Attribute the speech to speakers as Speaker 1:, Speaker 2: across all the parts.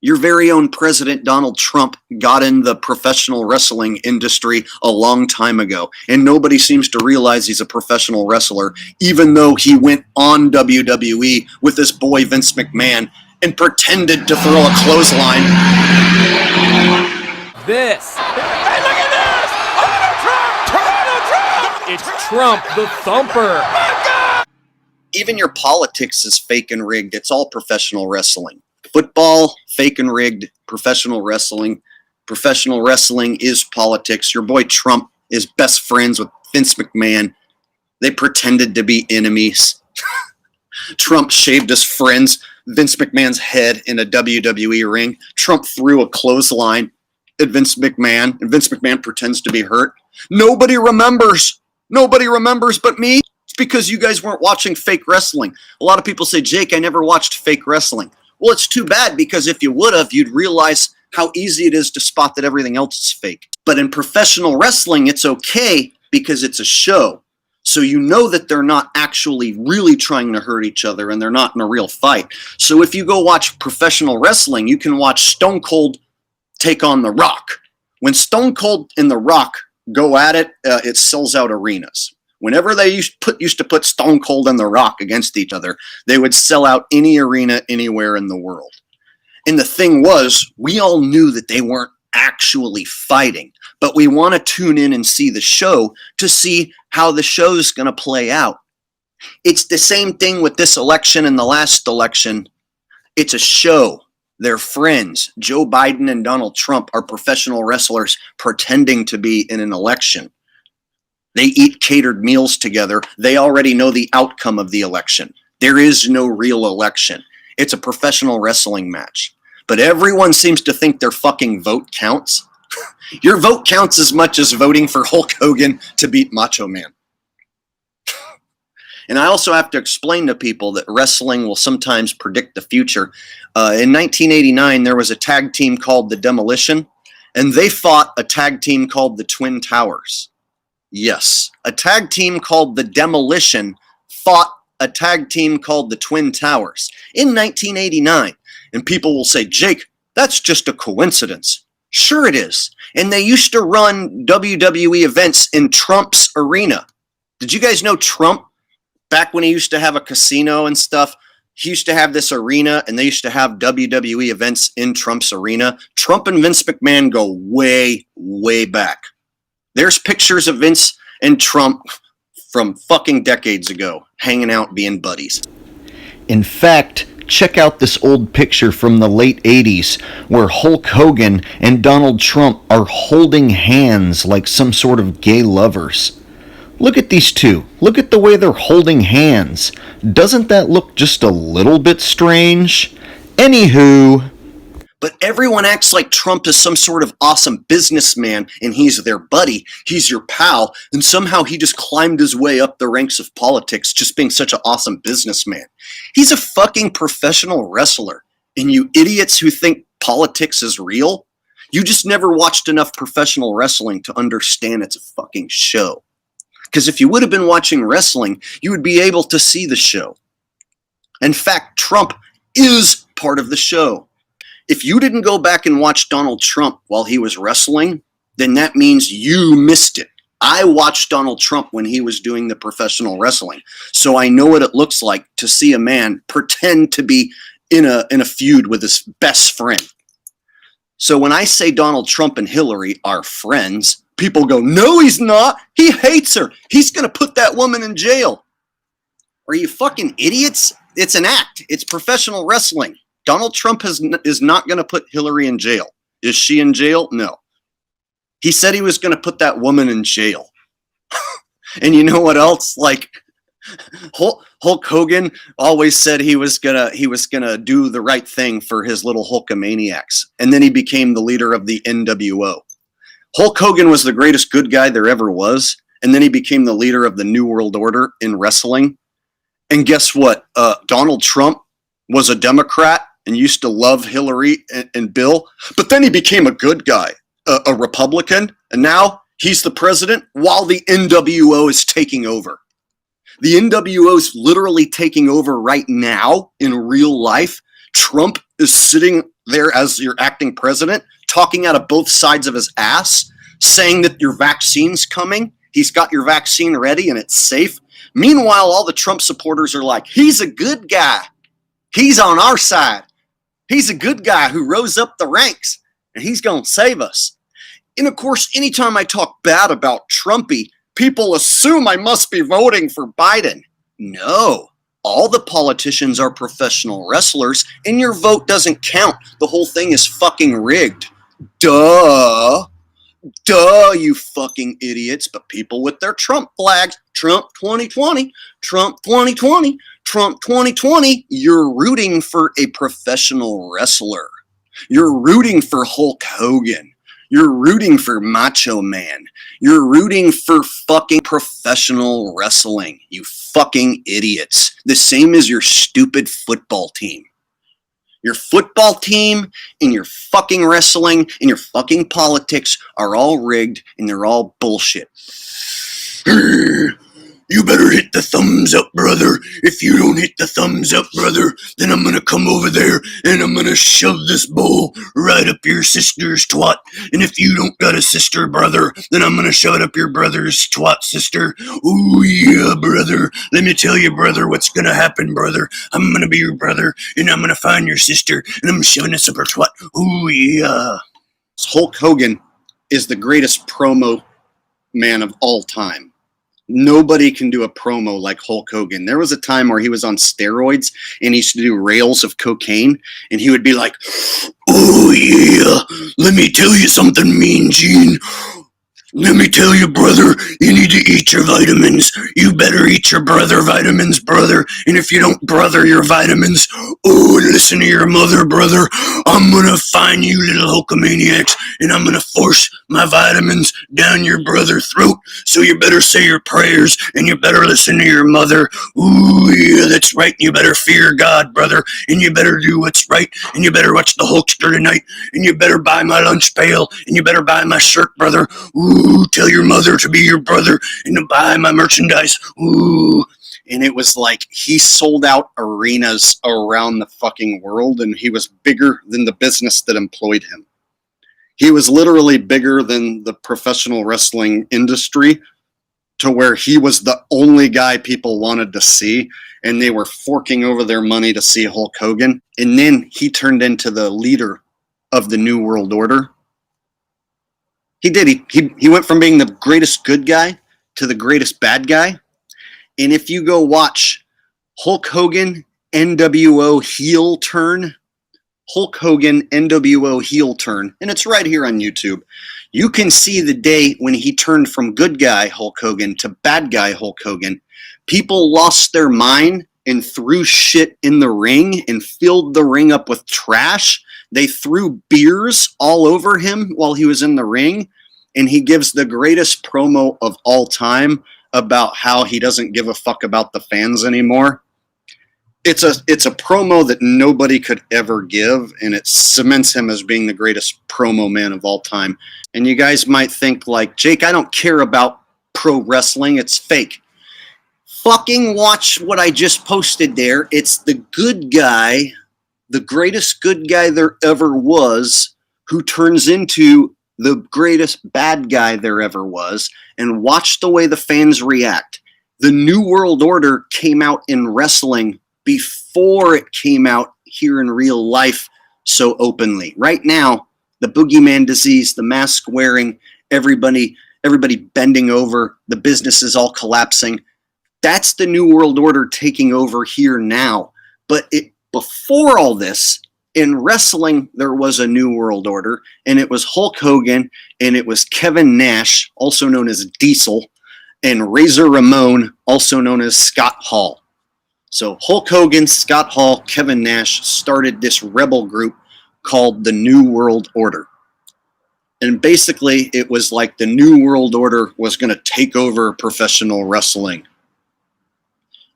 Speaker 1: Your very own President Donald Trump got in the professional wrestling industry a long time ago, and nobody seems to realize he's a professional wrestler, even though he went on WWE with his boy Vince McMahon and pretended to throw a clothesline.
Speaker 2: This. Hey, look at this! Trump! It's Trump the Thumper.
Speaker 1: Even your politics is fake and rigged. It's all professional wrestling. Football, fake and rigged. Professional wrestling is politics. Your boy Trump is best friends with Vince McMahon. They pretended to be enemies. Trump shaved his friends Vince McMahon's head in a WWE ring. Trump threw a clothesline at Vince McMahon, and Vince McMahon pretends to be hurt. Nobody remembers. Nobody remembers but me. It's because you guys weren't watching fake wrestling. A lot of people say, Jake, I never watched fake wrestling. Well, it's too bad, because if you would have, you'd realize how easy it is to spot that everything else is fake. But in professional wrestling, it's okay because it's a show. So you know that they're not actually really trying to hurt each other, and they're not in a real fight. So if you go watch professional wrestling, you can watch Stone Cold take on The Rock. When Stone Cold and The Rock go at it, it sells out arenas. Whenever they used to put Stone Cold and The Rock against each other, they would sell out any arena anywhere in the world. And the thing was, we all knew that they weren't actually fighting, but we want to tune in and see the show to see how the show's going to play out. It's the same thing with this election and the last election. It's a show. They're friends. Joe Biden and Donald Trump are professional wrestlers pretending to be in an election. They eat catered meals together. They already know the outcome of the election. There is no real election. It's a professional wrestling match. But everyone seems to think their fucking vote counts. Your vote counts as much as voting for Hulk Hogan to beat Macho Man. And I also have to explain to people that wrestling will sometimes predict the future. In 1989, there was a tag team called the Demolition, and they fought a tag team called the Twin Towers. Yes, a tag team called the Demolition fought a tag team called the Twin Towers in 1989. And people will say, Jake, that's just a coincidence. Sure it is. And they used to run WWE events in Trump's arena. Did you guys know Trump, back when he used to have a casino and stuff, he used to have this arena, and they used to have WWE events in Trump's arena? Trump and Vince McMahon go way, way back. There's pictures of Vince and Trump from fucking decades ago, hanging out, being buddies.
Speaker 3: In fact, check out this old picture from the late 80s where Hulk Hogan and Donald Trump are holding hands like some sort of gay lovers. Look at these two. Look at the way they're holding hands. Doesn't that look just a little bit strange? Anywho.
Speaker 1: But everyone acts like Trump is some sort of awesome businessman, and he's their buddy, he's your pal, and somehow he just climbed his way up the ranks of politics just being such an awesome businessman. He's a fucking professional wrestler, and you idiots who think politics is real, you just never watched enough professional wrestling to understand it's a fucking show. Because if you would have been watching wrestling, you would be able to see the show. In fact, Trump is part of the show. If you didn't go back and watch Donald Trump while he was wrestling, then that means you missed it. I watched Donald Trump when he was doing the professional wrestling, so I know what it looks like to see a man pretend to be in a feud with his best friend. So when I say Donald Trump and Hillary are friends, people go, no, he's not. He hates her. He's going to put that woman in jail. Are you fucking idiots? It's an act. It's professional wrestling. Donald Trump is not going to put Hillary in jail. Is she in jail? No. He said he was going to put that woman in jail. And you know what else? Like Hulk Hogan always said he was gonna do the right thing for his little Hulkamaniacs, and then he became the leader of the NWO. Hulk Hogan was the greatest good guy there ever was, and then he became the leader of the New World Order in wrestling. And guess what? Donald Trump was a Democrat and used to love Hillary and Bill, but then he became a good guy, a Republican, and now he's the president while the NWO is taking over. The NWO is literally taking over right now in real life. Trump is sitting there as your acting president, talking out of both sides of his ass, saying that your vaccine's coming. He's got your vaccine ready and it's safe. Meanwhile, all the Trump supporters are like, he's a good guy. He's on our side. He's a good guy who rose up the ranks and he's going to save us. And of course, anytime I talk bad about Trumpy, people assume I must be voting for Biden. No, all the politicians are professional wrestlers and your vote doesn't count. The whole thing is fucking rigged. Duh. Duh, you fucking idiots. But people with their Trump flags, Trump 2020, Trump 2020, Trump 2020, you're rooting for a professional wrestler. You're rooting for Hulk Hogan. You're rooting for Macho Man. You're rooting for fucking professional wrestling, you fucking idiots. The same as your stupid football team. Your football team and your fucking wrestling and your fucking politics are all rigged and they're all bullshit. You better hit the thumbs up, brother. If you don't hit the thumbs up, brother, then I'm gonna come over there and I'm gonna shove this bowl right up your sister's twat. And if you don't got a sister, brother, then I'm gonna shove it up your brother's twat, sister. Ooh, yeah, brother. Let me tell you, brother, what's gonna happen, brother. I'm gonna be your brother and I'm gonna find your sister and I'm shoving this up her twat. Ooh, yeah. Hulk Hogan is the greatest promo man of all time. Nobody can do a promo like Hulk Hogan. There was a time where he was on steroids and he used to do rails of cocaine and he would be like, oh yeah, let me tell you something, Mean Gene. Let me tell you, brother, you need to eat your vitamins. You better eat your brother vitamins, brother. And if you don't brother your vitamins, oh, listen to your mother, brother. I'm going to find you little Hulkamaniacs and I'm going to force my vitamins down your brother's throat. So you better say your prayers and you better listen to your mother. Ooh, yeah, that's right. You better fear God, brother. And you better do what's right. And you better watch the Hulkster tonight. And you better buy my lunch pail. And you better buy my shirt, brother. Ooh, tell your mother to be your brother and to buy my merchandise. Ooh. And it was like he sold out arenas around the fucking world and he was bigger than the business that employed him. He was literally bigger than the professional wrestling industry to where he was the only guy people wanted to see and they were forking over their money to see Hulk Hogan. And then he turned into the leader of the New World Order. He did. He went from being the greatest good guy to the greatest bad guy. And if you go watch Hulk Hogan NWO heel turn, Hulk Hogan NWO heel turn, and it's right here on YouTube, you can see the day when he turned from good guy Hulk Hogan to bad guy Hulk Hogan. People lost their mind and threw shit in the ring and filled the ring up with trash. They threw beers all over him while he was in the ring, and he gives the greatest promo of all time about how he doesn't give a fuck about the fans anymore. It's a promo that nobody could ever give, and it cements him as being the greatest promo man of all time. And you guys might think like, Jake, I don't care about pro wrestling. It's fake. Fucking watch what I just posted there. It's the good guy, the greatest good guy there ever was, who turns into the greatest bad guy there ever was, and watch the way the fans react. The New World Order came out in wrestling before it came out here in real life so openly. Right now, the boogeyman disease, the mask wearing, everybody bending over, the business is all collapsing. That's the New World Order taking over here now. But before all this, in wrestling, there was a New World Order, and it was Hulk Hogan, and it was Kevin Nash, also known as Diesel, and Razor Ramon, also known as Scott Hall. So Hulk Hogan, Scott Hall, Kevin Nash started this rebel group called the New World Order. And basically, it was like the New World Order was going to take over professional wrestling.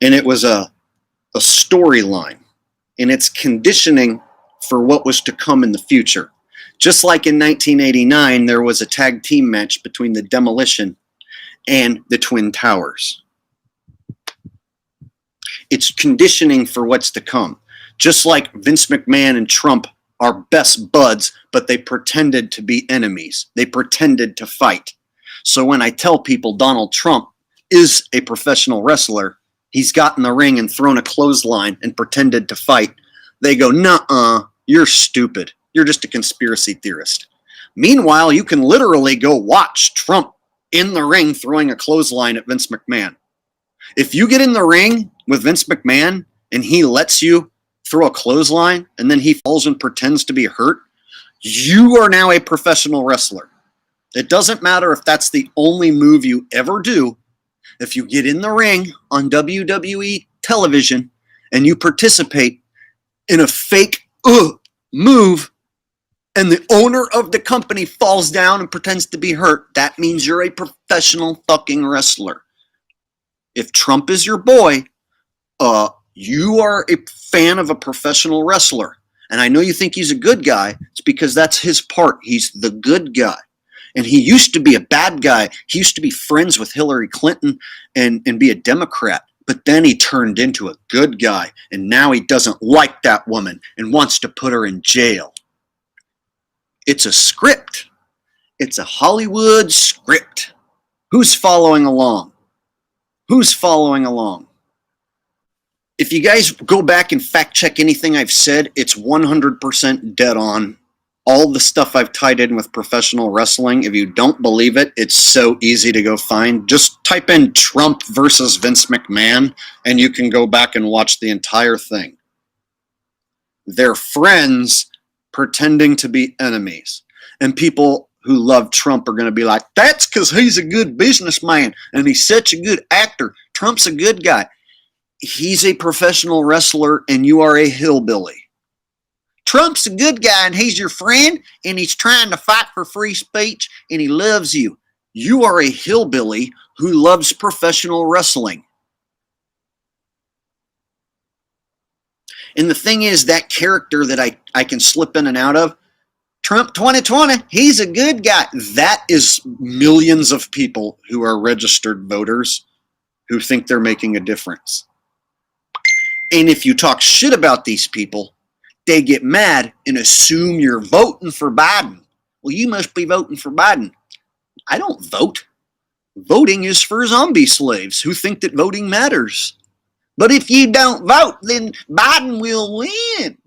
Speaker 1: And it was a storyline, and it's conditioning for what was to come in the future. Just like in 1989, there was a tag team match between the Demolition and the Twin Towers. It's conditioning for what's to come. Just like Vince McMahon and Trump are best buds, but they pretended to be enemies. They pretended to fight. So when I tell people Donald Trump is a professional wrestler, he's got in the ring and thrown a clothesline and pretended to fight, they go, nuh-uh, you're stupid. You're just a conspiracy theorist. Meanwhile, you can literally go watch Trump in the ring throwing a clothesline at Vince McMahon. If you get in the ring with Vince McMahon and he lets you throw a clothesline and then he falls and pretends to be hurt, you are now a professional wrestler. It doesn't matter if that's the only move you ever do. If you get in the ring on WWE television and you participate in a fake move and the owner of the company falls down and pretends to be hurt, that means you're a professional fucking wrestler. If Trump is your boy, you are a fan of a professional wrestler. And I know you think he's a good guy. It's because that's his part. He's the good guy. And he used to be a bad guy. He used to be friends with Hillary Clinton and be a Democrat. But then he turned into a good guy. And now he doesn't like that woman and wants to put her in jail. It's a script. It's a Hollywood script. Who's following along? Who's following along? If you guys go back and fact check anything I've said, it's 100% dead on. All the stuff I've tied in with professional wrestling, if you don't believe it, it's so easy to go find. Just type in Trump versus Vince McMahon, and you can go back and watch the entire thing. They're friends pretending to be enemies. And people who love Trump are going to be like, that's because he's a good businessman, and he's such a good actor. Trump's a good guy. He's a professional wrestler, and you are a hillbilly. Trump's a good guy, and he's your friend, and he's trying to fight for free speech, and he loves you. You are a hillbilly who loves professional wrestling. And the thing is, that character that I can slip in and out of, Trump 2020, he's a good guy. That is millions of people who are registered voters who think they're making a difference. And if you talk shit about these people, they get mad and assume you're voting for Biden. Well, you must be voting for Biden. I don't vote. Voting is for zombie slaves who think that voting matters. But if you don't vote, then Biden will win.